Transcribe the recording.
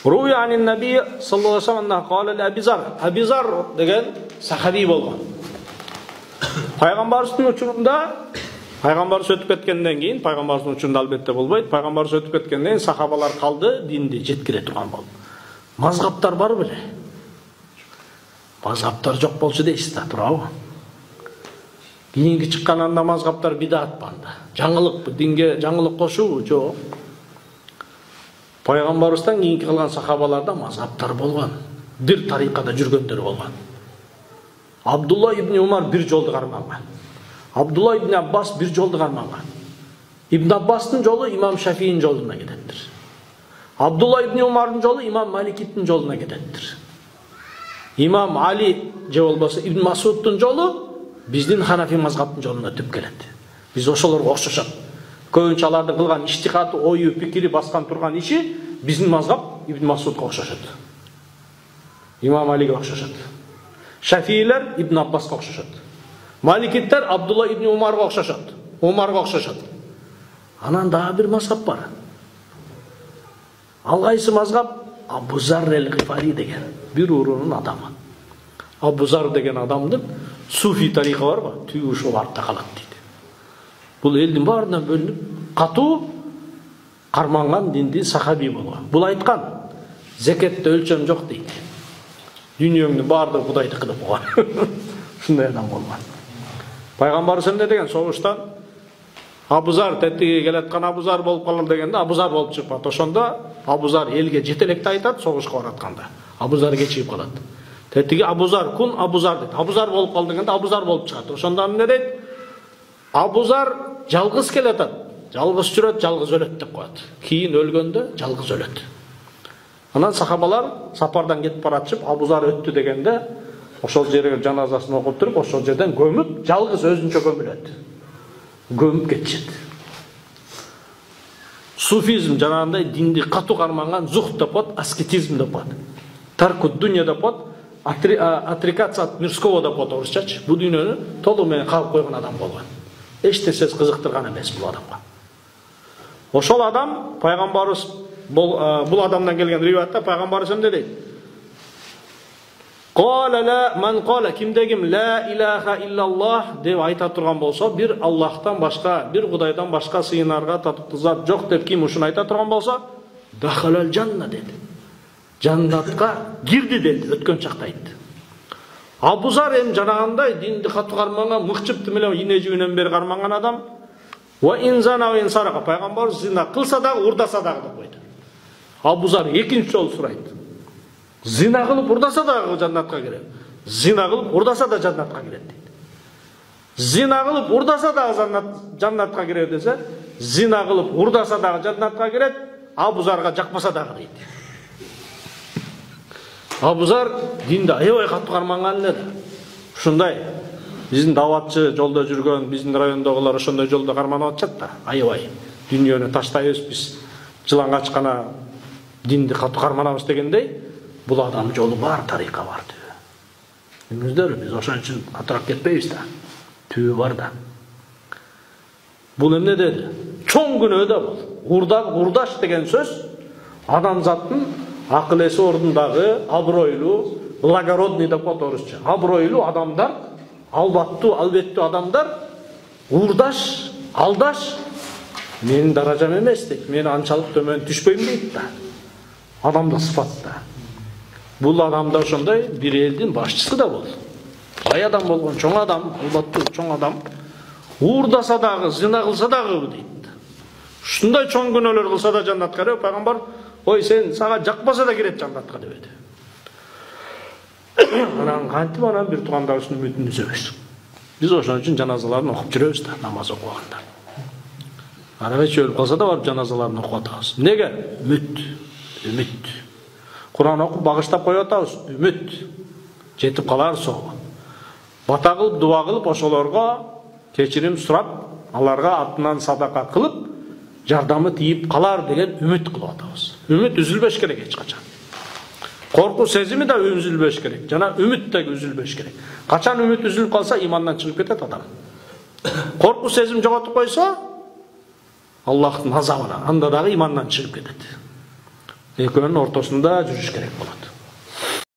Руя анин наби саллаллаху алейхи ва саллям калал Абизар. Абизар деген сахаби болгон. Пайгамбарыбыздын учурунда пайгамбарыбыз өтүп кеткенден кийин, пайгамбарыбыздын учурунда албетте болбойт, пайгамбарыбыз өтүп кеткенден кийин сахабалар калды, динди жеткире турган болду. Мазгаптар бар беле? Мазгаптар жок болчу дейсиз да, туурабы? Кийинки чыккан анда мазгаптар бидат банда. Жаңылык, динге жаңылык кошуу жок. Пайгамбарыбыздан кийинки калган сахабаларда мазгаптар болгон. Бир тарикада жүргөндөр болгон. Абдулла ибн Умар бир жолду карманган. Абдулла ибн Аббас бир жолду карманган. Ибн Аббастын жолу имам Шафиин жолуна кететтир. Абдулла ибн Умардын жолу имам Маликиттин жолуна кететтир. Имам Али же болбосо Ибн Масуддун жолу биздин Ханафи мазгаптын жолуна түп келет. Биз ошолорго окшошот. Көбүнчө алардын кылган иштихаты, ою, пикири баскан турган иши биздин мазгап Ибн Масудга окшошот. Имам Алиге окшошот. Шафиилер Ибн Аббаска окшошот. Маликиттер Абдулла ибн Умарга окшошот. Умарга окшошот. Анан дагы бир мазгап бар. Ал кайсы мазгап? Абу Зар эль-Гифари деген бир уруунун адамы. Абу Зар деген адамдын суфи тарикы барбы? Түйү ушул артта калат дейт. Бул элдин баарынан бөлүнүп, катуу карманган динди сахаби болгон. Бул айткан, зекетте өлчөм жок дейт. Дүйнөнүн баардыгы Кудайдыкы деп койгон. Ушундай адам болгон. Пайгамбарыбыз эмне деген? Согуштан Абу Зар теттиге келаткан Абу Зар болуп калар дегенде Абу Зар болуп чыкпат. Ошондо Абу Зар элге жетелекте айтат, согушка баратканда. Абу Зар кечигип калат. Теттиге Абу Зар кун Абу Зар дейт. Абу Зар болуп калды дегенде Абу Зар болуп чыгат. Ошондо эмне дейт? Абу Зар жалгыз келатат. Жалгыз жүрөт, жалгыз өлөт деп коет. Кийин өлгөндө жалгыз өлөт. Анан сахабалар сапардан кетип баратышып, Абу Зар өттү дегенде ошол жерге жаназасын окуп туруп, ошол жерден көмүп, жалгыз өзүнчө көмүлөт. Gömüp geçecek. Sufizm janагындай динди катуу карманган зухд деп коет, аскетизм деп коет. Тарку дүния деп коет, отрекаться от мирского деп коет орусчачы. Бул дүйнөнү толук менен кагып койгон адам болгон. Эч нерсеси кызыктырган эмес бул адамга. Ошол адам пайгамбарыбыз бул адамдан келген риваятта пайгамбарыбыз эмне дейт? Qala la man qala kimdegim la ilaha illallah деп айта турган болсо, бир Аллахтан башка, бир Кудайдан башка сыйынарга татыктуу зат жок деп ким ушуну айта турган болсо, дахалал жанна деди. Жаннатка кирди деди, өткөн чакта айтты. Абу Зар эми жанагындай динди катуу карманган, мыкчыпты менен ине жибинен бери карманган адам. Ва инзана ва инсарака пайгамбар зина кылса дагы, урдаса дагы деп койду. Абу Зар экинчи жолу сурайт. Зина кылып урдаса да жаннатка кирет. Зина кылып урдаса да жаннатка кирет дейт. Зина кылып урдаса да жаннатка кирет десе, зина кылып урдаса да жаннатка кирет, Абу Зарга жакпаса дагы дейт. Абу Зар динде аябай катуу карманган эле. Ушундай биздин даватчы жолдо жүргөн, биздин райондогулар ошондой жолдо карманып атышат да, аябай. Дүйнөнү таштайбыз биз, жылан качкана динди катуу карманабыз дегендей. Бул адам жолу бар, тарика бар түбү. Билиңиздер, биз ошон үчүн катыраак кетпейбиз да. Түбү бар да. Бул эмне деди? Чоң күнөө да бул. Урдаш деген сөз адамзаттын акыл эси ордундагы абройлуу, благородный деп коет орусча. Абройлуу адамдар, албеттүү адамдар урдаш, алдаш менин даражам эмес дейт. Мен анчалык төмөн түшпөйм дейт да. Адамдык сыфат да. Бул адамда ошондой бир элдин башчысы да болду. Бай адам болгон, чоң адам, албаттуу чоң адам. Урдаса дагы, зина кылса дагы дейт. Ушундай чоң күнөөлөр кылса да жаннатка кирет. Пайгамбар, ой сен сага жакпаса да кирет жаннатка дебеди. Анан кантип анан бир туугандарыбыздын үмүтүн үзөбүз. Биз ошон үчүн жаназаларын окуп жүрөбүз да, намаз окуганда. Арабече өлүп калса да барып жаназаларын окуп атабыз. Неге? Үмүт. Кур'ан окуп багыштап коюп атабыз. Үмүт. Жетип калар соо. Бата кылып, дуа кылып, ошолорго кечирим сурап, аларга атынан садака кылып, жардамы тийип калар деген үмүт кылып атабыз. Үмүт үзүлбөш керек эч качан. Корку сезими да үзүлбөш керек. Жана үмүт да үзүлбөш керек. Качан үмүт үзүлүп калса, имандан чыгып кетет адам. Корку сезим жоготуп койсо, Аллахтын азабына, анда дагы имандан чыгып кетет. экөөнүн ортосунда жүрүш керек болот.